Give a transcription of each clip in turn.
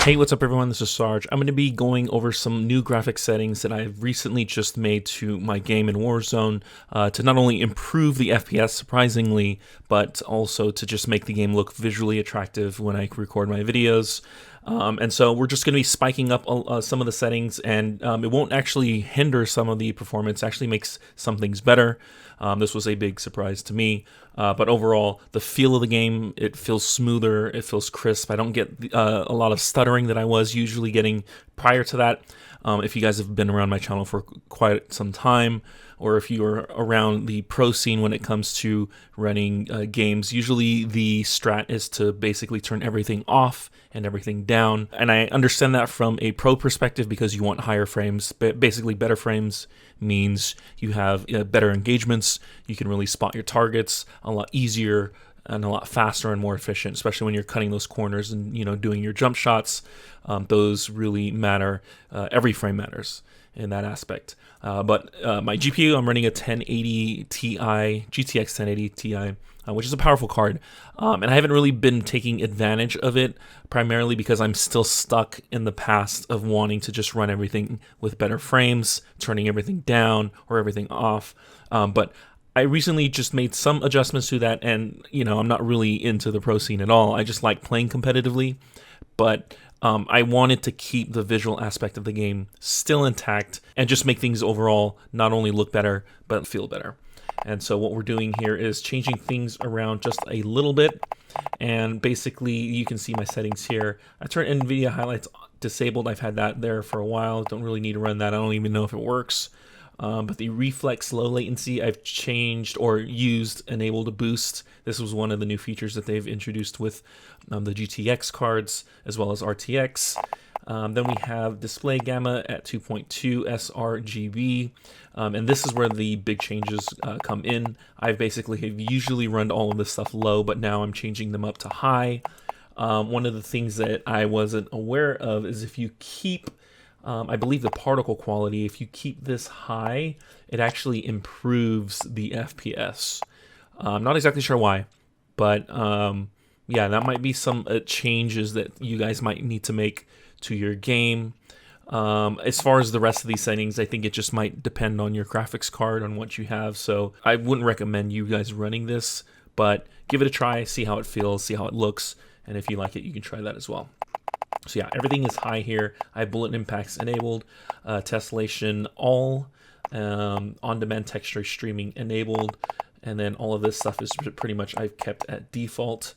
Hey, what's up everyone, this is Sarge. I'm going to be going over some new graphic settings that I've recently just made to my game in Warzone to not only improve the FPS surprisingly, but also to just make the game look visually attractive when I record my videos. And so we're just going to be spiking up some of the settings, and it won't actually hinder some of the performance, it actually makes some things better. This was a big surprise to me, but overall, the feel of the game, it feels smoother, it feels crisp. I don't get a lot of stuttering that I was usually getting prior to that. If you guys have been around my channel for quite some time, or if you're around the pro scene when it comes to running games, usually the strat is to basically turn everything off and everything down. And I understand that from a pro perspective because you want higher frames. Basically, better frames means you have better engagements. You can really spot your targets a lot easier and a lot faster and more efficient, especially when you're cutting those corners and doing your jump shots. Those really matter. Every frame matters in that aspect. But my GPU, I'm running a 1080 Ti, GTX 1080 Ti, which is a powerful card. And I haven't really been taking advantage of it, primarily because I'm still stuck in the past of wanting to just run everything with better frames, turning everything down or everything off. But I recently just made some adjustments to that, and I'm not really into the pro scene at all. I just like playing competitively, but I wanted to keep the visual aspect of the game still intact and just make things overall not only look better, but feel better. And so what we're doing here is changing things around just a little bit. And basically, you can see my settings here. I turned NVIDIA highlights disabled. I've had that there for a while. Don't really need to run that. I don't even know if it works. But the reflex low latency, I've changed or used enable to boost. This was one of the new features that they've introduced with the GTX cards as well as RTX. Then we have display gamma at 2.2 sRGB, and this is where the big changes come in. I basically have usually run all of this stuff low, but now I'm changing them up to high. One of the things that I wasn't aware of is if you keep I believe the particle quality, if you keep this high, it actually improves the FPS. I'm not exactly sure why, but yeah, that might be some changes that you guys might need to make to your game. As far as the rest of these settings, I think it just might depend on your graphics card, on what you have. So I wouldn't recommend you guys running this, but give it a try, see how it feels, see how it looks, and if you like it, you can try that as well. So yeah, everything is high here. I have bullet impacts enabled, tessellation all, on-demand texture streaming enabled, and then all of this stuff is pretty much I've kept at default.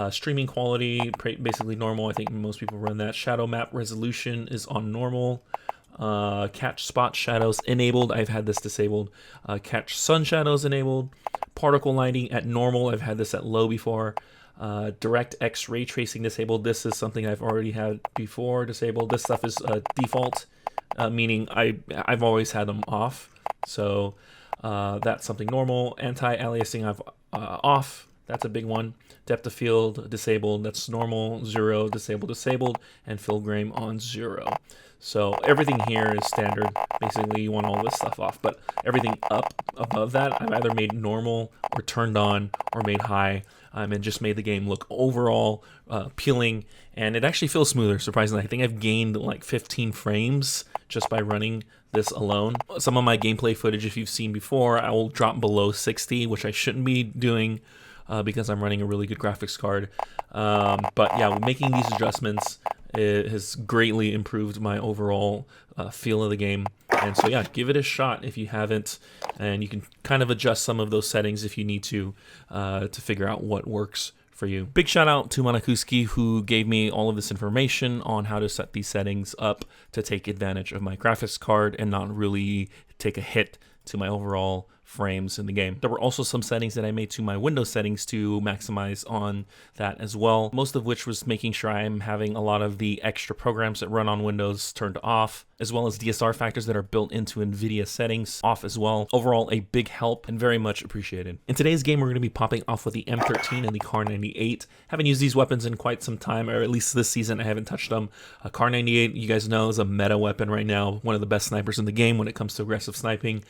Streaming quality, basically normal. I think most people run that. Shadow map resolution is on normal. Catch spot shadows enabled. I've had this disabled. Catch sun shadows enabled. Particle lighting at normal. I've had this at low before. DirectX ray tracing disabled. This is something I've already had before disabled. This stuff is default, meaning I've always had them off. So that's something normal. Anti-aliasing I've off. That's a big one. Depth of field disabled. That's normal. 0 disabled, and fill grain on 0. So everything here is standard. Basically, you want all this stuff off, but everything up above that, I've either made normal or turned on or made high, and just made the game look overall appealing, and it actually feels smoother, surprisingly. I think I've gained like 15 frames just by running this alone. Some of my gameplay footage, if you've seen before, I will drop below 60, which I shouldn't be doing because I'm running a really good graphics card. But yeah, making these adjustments, it has greatly improved my overall feel of the game. And so yeah, give it a shot if you haven't, and you can kind of adjust some of those settings if you need to figure out what works for you. Big shout out to Manakuski, who gave me all of this information on how to set these settings up to take advantage of my graphics card and not really take a hit to my overall frames in the game. There were also some settings that I made to my Windows settings to maximize on that as well, most of which was making sure I'm having a lot of the extra programs that run on Windows turned off, as well as DSR factors that are built into NVIDIA settings off as well. Overall, a big help and very much appreciated. In today's game, we're going to be popping off with the M13 and the Kar 98. Haven't used these weapons in quite some time, or at least this season I haven't touched them. Kar 98, you guys know, is a meta weapon right now, one of the best snipers in the game when it comes to aggressive sniping.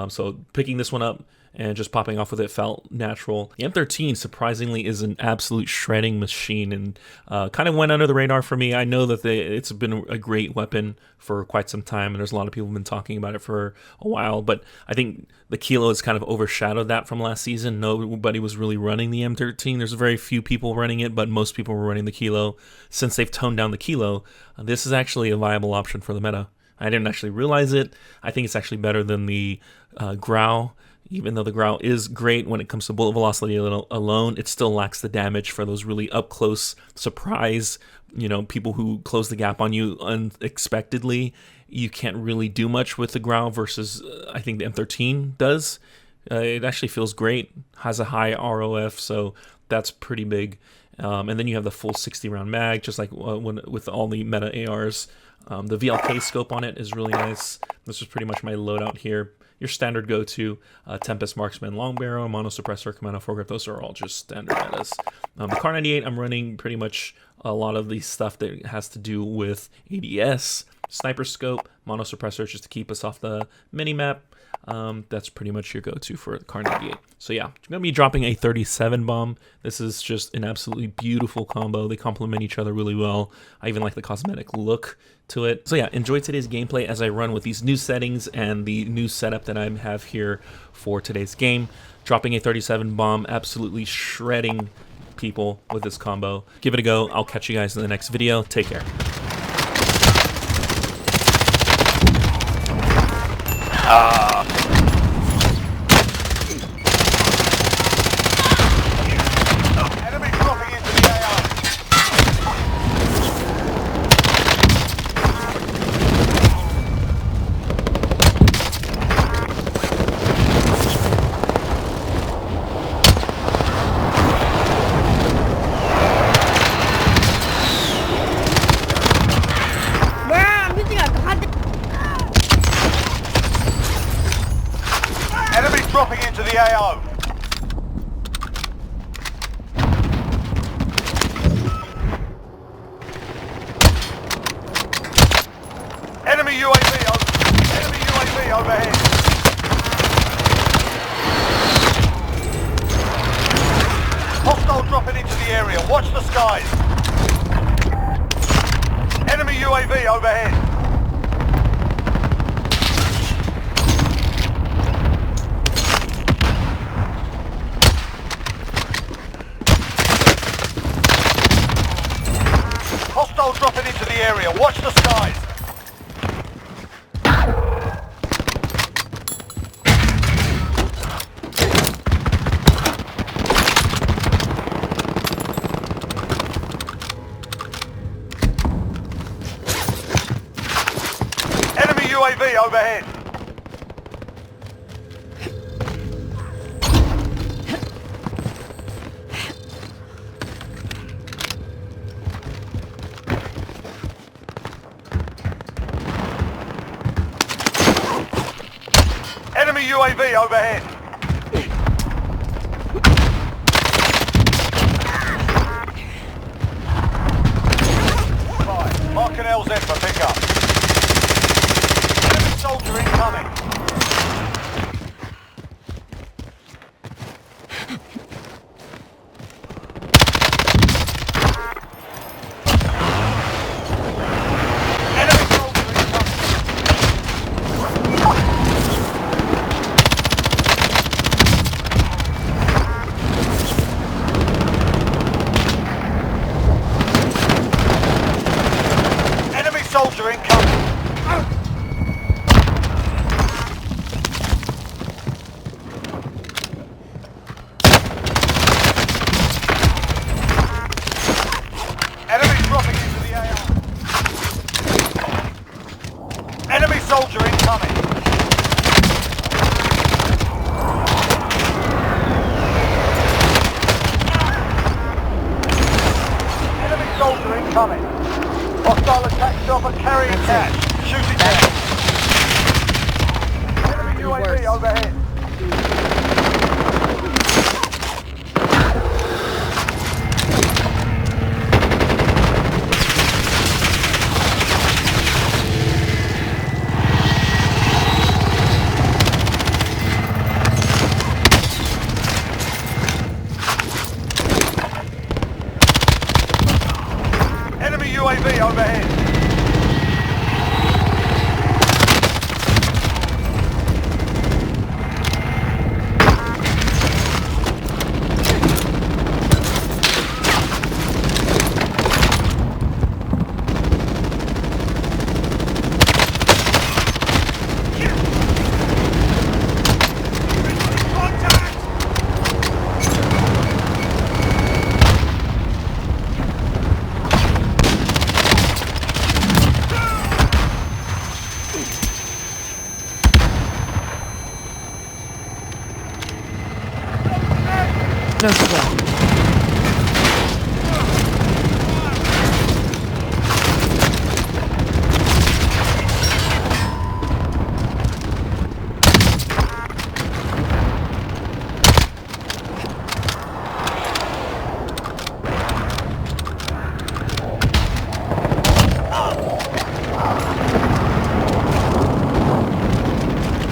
So picking this one up and just popping off with it felt natural. The M13 surprisingly is an absolute shredding machine, and kind of went under the radar for me. I know that it's been a great weapon for quite some time, and there's a lot of people who've been talking about it for a while, but I think the Kilo has kind of overshadowed that from last season. Nobody was really running the M13. There's very few people running it, but most people were running the Kilo. Since they've toned down the Kilo, this is actually a viable option for the meta. I didn't actually realize it. I think it's actually better than the Grau. Even though the Grau is great when it comes to bullet velocity alone, it still lacks the damage for those really up-close surprise, people who close the gap on you unexpectedly. You can't really do much with the Grau versus, I think, the M13 does. It actually feels great, has a high ROF, so that's pretty big. And then you have the full 60-round mag, just like with all the meta ARs. The VLK scope on it is really nice. This is pretty much my loadout here. Your standard go-to, Tempest Marksman Long Barrel, Mono Suppressor, Commando Foregrip, those are all just standard metas. The Kar 98, I'm running pretty much a lot of the stuff that has to do with ADS, Sniper Scope, Mono Suppressor just to keep us off the mini-map. That's pretty much your go-to for the Kar 98. So yeah, I'm going to be dropping a 37 bomb. This is just an absolutely beautiful combo. They complement each other really well. I even like the cosmetic look to it. So yeah, enjoy today's gameplay as I run with these new settings and the new setup that I have here for today's game. Dropping a 37 bomb, absolutely shredding people with this combo. Give it a go. I'll catch you guys in the next video. Take care. Enemy dropping into the AO. Enemy dropping into the AO. Enemy UAV overhead. Hostile dropping into the area. Watch the skies. Enemy UAV overhead. Hostile dropping into the area. Watch the skies. Enemy UAV overhead. Enemy UAV overhead. Fine. Mark an LZ for pickup. Enemy soldier incoming. Enemy soldier incoming. Enemy soldier incoming. Enemy dropping into the AR. Enemy soldier incoming. Enemy soldier incoming. Hostile attack chopper carrying cash. Shoot it down. Enemy UAV overhead. UAV overhead. No sweat.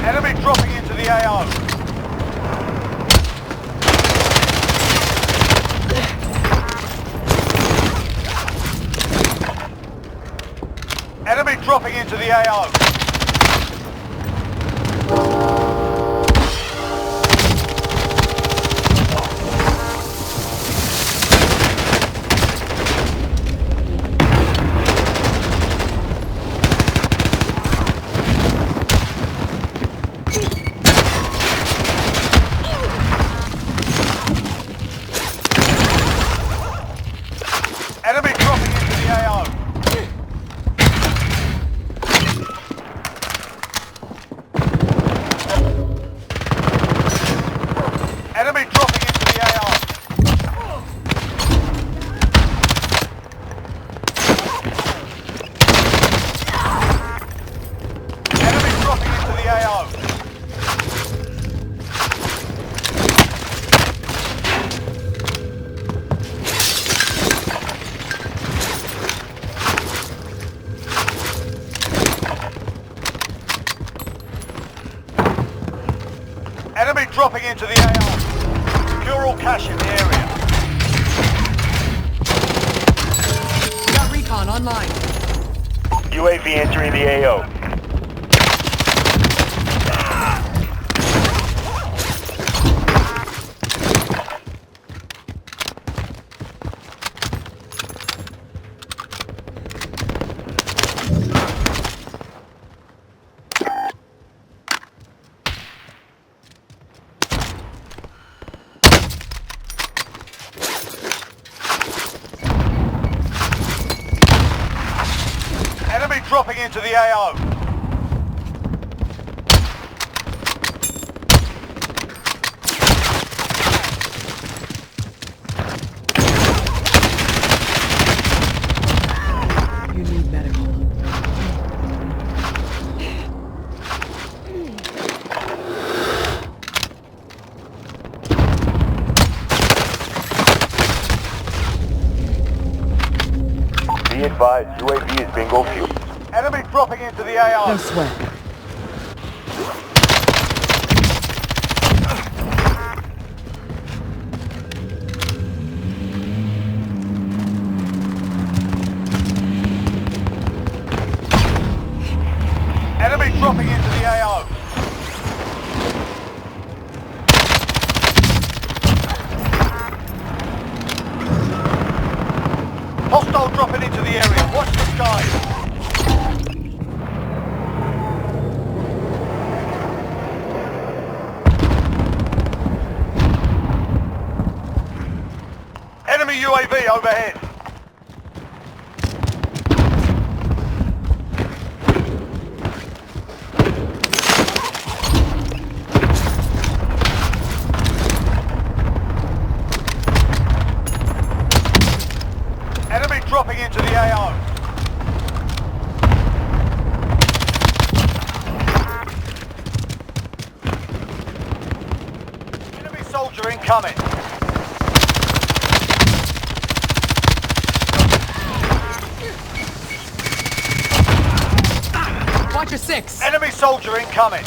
Enemy dropping into the AO. Enemy dropping into the AO. Enemy dropping into the AO. Enemy dropping into the AO. Enemy dropping into the AO. Enemy dropping into the AO. Secure all cash in the area. Got recon online. UAV entering the AO. Enemy dropping into the AO. You need medical. Be advised, UAV is bingo fuel. Enemy dropping into the AO. No sweat. Enemy dropping into the AO. Hostile dropping into the area. Watch the skies. Enemy UAV overhead. Enemy dropping into the AO. Enemy soldier incoming. Watch your six. Enemy soldier incoming.